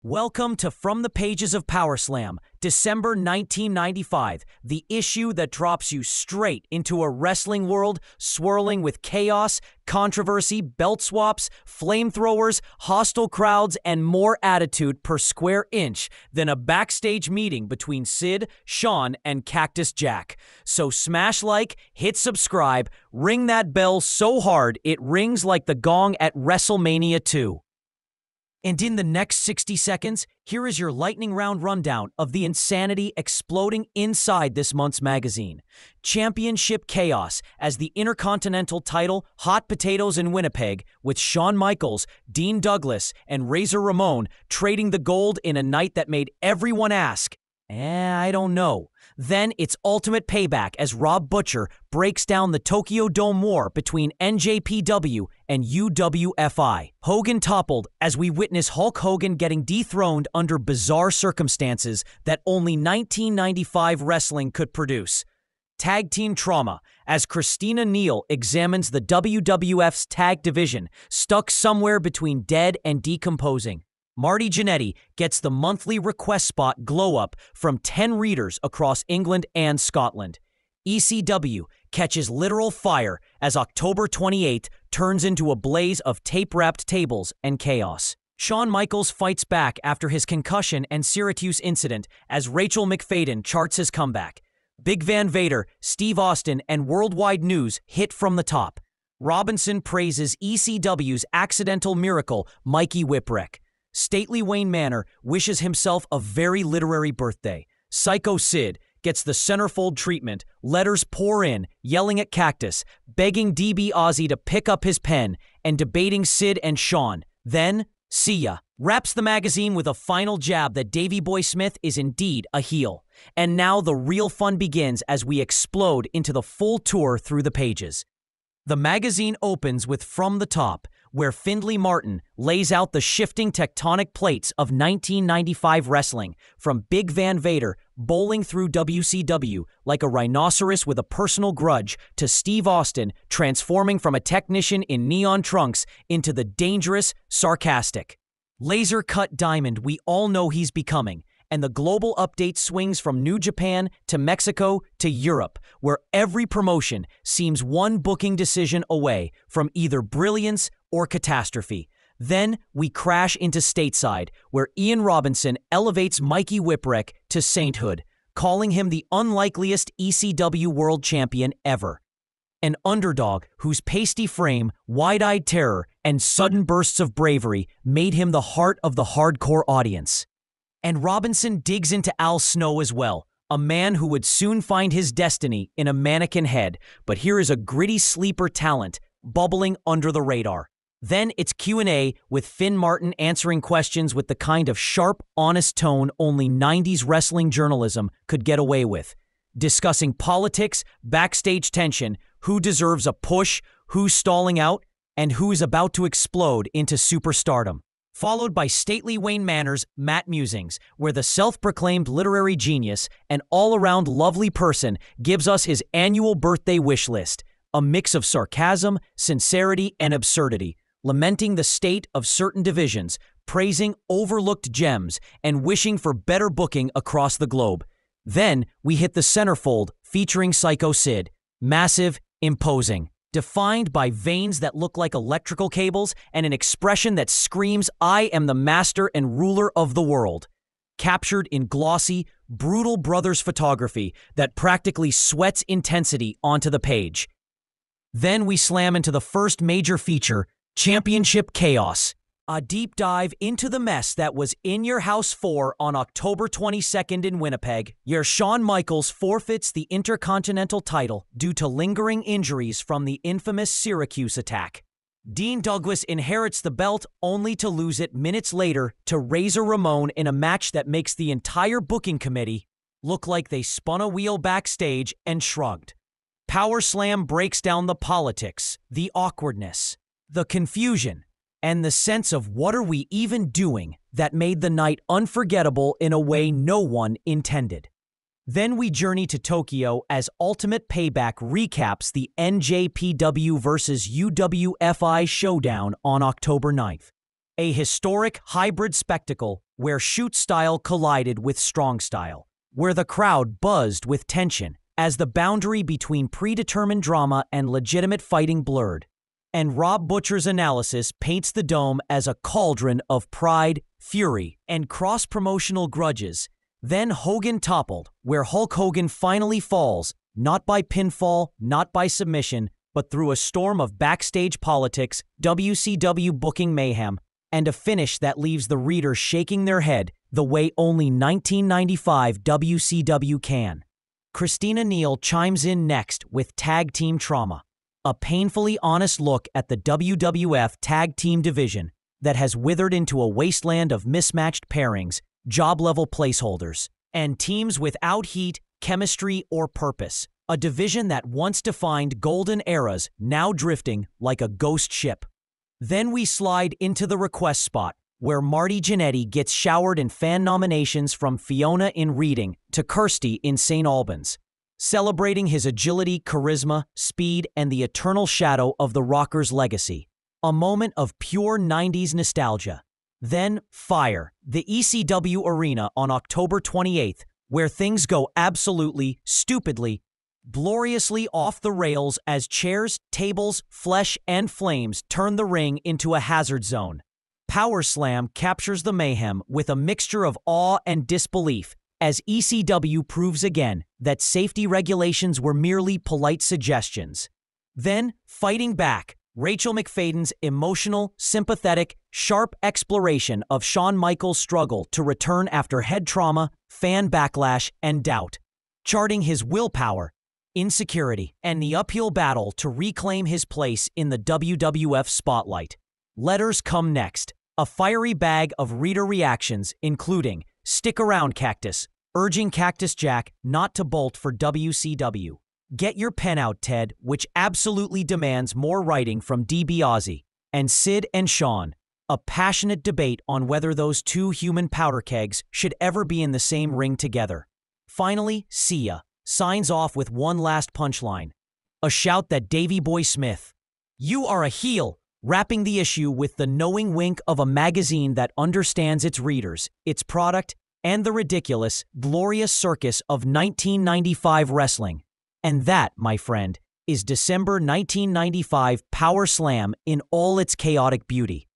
Welcome to From the Pages of Power Slam, December 1995, the issue that drops you straight into a wrestling world swirling with chaos, controversy, belt swaps, flamethrowers, hostile crowds, and more attitude per square inch than a backstage meeting between Sid, Sean, and Cactus Jack. So smash like, hit subscribe, ring that bell so hard it rings like the gong at WrestleMania 2. And in the next 60 seconds, here is your lightning round rundown of the insanity exploding inside this month's magazine. Championship chaos as the Intercontinental title hot potatoes in Winnipeg, with Shawn Michaels, Dean Douglas, and Razor Ramon trading the gold in a night that made everyone ask, I don't know. Then it's ultimate payback as Rob Butcher breaks down the Tokyo Dome war between NJPW and UWFI. Hogan toppled as we witness Hulk Hogan getting dethroned under bizarre circumstances that only 1995 wrestling could produce. Tag team trauma as Christina Neal examines the WWF's tag division stuck somewhere between dead and decomposing. Marty Jannetty gets the monthly request spot glow up from 10 readers across England and Scotland. ECW catches literal fire as October 28th turns into a blaze of tape-wrapped tables and chaos. Shawn Michaels fights back after his concussion and Syracuse incident as Rachel McFadden charts his comeback. Big Van Vader, Steve Austin, and Worldwide News hit from the top. Robinson praises ECW's accidental miracle, Mikey Whipwreck. Stately Wayne Manor wishes himself a very literary birthday. Psycho Sid gets the centerfold treatment, letters pour in, yelling at Cactus, begging DB Ozzy to pick up his pen, and debating Sid and Sean. Then, see ya. Wraps the magazine with a final jab that Davey Boy Smith is indeed a heel. And now the real fun begins as we explode into the full tour through the pages. The magazine opens with From the Top, where Findlay Martin lays out the shifting tectonic plates of 1995 wrestling, from Big Van Vader bowling through WCW like a rhinoceros with a personal grudge to Steve Austin transforming from a technician in neon trunks into the dangerous, sarcastic, laser-cut diamond we all know he's becoming. And the global update swings from New Japan to Mexico to Europe, where every promotion seems one booking decision away from either brilliance or catastrophe. Then we crash into stateside, where Ian Robinson elevates Mikey Whipwreck to sainthood, calling him the unlikeliest ECW world champion ever. An underdog whose pasty frame, wide-eyed terror, and sudden bursts of bravery made him the heart of the hardcore audience. And Robinson digs into Al Snow as well, a man who would soon find his destiny in a mannequin head, but here is a gritty sleeper talent bubbling under the radar. Then it's Q&A with Finn Martin answering questions with the kind of sharp, honest tone only 90s wrestling journalism could get away with. Discussing politics, backstage tension, who deserves a push, who's stalling out, and who's about to explode into superstardom. Followed by stately Wayne Manor's Matt Musings, where the self-proclaimed literary genius and all-around lovely person gives us his annual birthday wish list, a mix of sarcasm, sincerity, and absurdity, lamenting the state of certain divisions, praising overlooked gems, and wishing for better booking across the globe. Then we hit the centerfold featuring Psycho Sid, massive, imposing, defined by veins that look like electrical cables and an expression that screams, I am the master and ruler of the world. Captured in glossy, brutal brothers photography that practically sweats intensity onto the page. Then we slam into the first major feature, Championship Chaos. A deep dive into the mess that was In Your House 4 on October 22nd in Winnipeg, where Shawn Michaels forfeits the Intercontinental title due to lingering injuries from the infamous Syracuse attack. Dean Douglas inherits the belt only to lose it minutes later to Razor Ramon in a match that makes the entire booking committee look like they spun a wheel backstage and shrugged. Power Slam breaks down the politics, the awkwardness, the confusion, and the sense of what are we even doing that made the night unforgettable in a way no one intended. Then we journey to Tokyo as Ultimate Payback recaps the NJPW vs. UWFI showdown on October 9th. A historic hybrid spectacle where shoot style collided with strong style, where the crowd buzzed with tension as the boundary between predetermined drama and legitimate fighting blurred. And Rob Butcher's analysis paints the Dome as a cauldron of pride, fury, and cross-promotional grudges. Then Hogan toppled, where Hulk Hogan finally falls, not by pinfall, not by submission, but through a storm of backstage politics, WCW booking mayhem, and a finish that leaves the reader shaking their head the way only 1995 WCW can. Christina Neal chimes in next with Tag Team Trauma, a painfully honest look at the WWF Tag Team division that has withered into a wasteland of mismatched pairings, job-level placeholders, and teams without heat, chemistry, or purpose. A division that once defined golden eras, now drifting like a ghost ship. Then we slide into the request spot, where Marty Jannetty gets showered in fan nominations from Fiona in Reading to Kirsty in St. Albans, celebrating his agility, charisma, speed, and the eternal shadow of the Rocker's legacy. A moment of pure 90s nostalgia. Then, Fire, the ECW arena on October 28th, where things go absolutely, stupidly, gloriously off the rails as chairs, tables, flesh, and flames turn the ring into a hazard zone. Power Slam captures the mayhem with a mixture of awe and disbelief as ECW proves again that safety regulations were merely polite suggestions. Then, Fighting Back, Rachel McFadden's emotional, sympathetic, sharp exploration of Shawn Michaels' struggle to return after head trauma, fan backlash, and doubt, charting his willpower, insecurity, and the uphill battle to reclaim his place in the WWF spotlight. Letters come next, a fiery bag of reader reactions including Stick Around Cactus, urging Cactus Jack not to bolt for WCW. Get your pen out, Ted, which absolutely demands more writing from DiBiase, and Sid and Shawn, a passionate debate on whether those two human powder kegs should ever be in the same ring together. Finally, Sia signs off with one last punchline, a shout that Davey Boy Smith, "You are a heel," wrapping the issue with the knowing wink of a magazine that understands its readers, its product, and the ridiculous, glorious circus of 1995 wrestling. And that, my friend, is December 1995 Power Slam in all its chaotic beauty.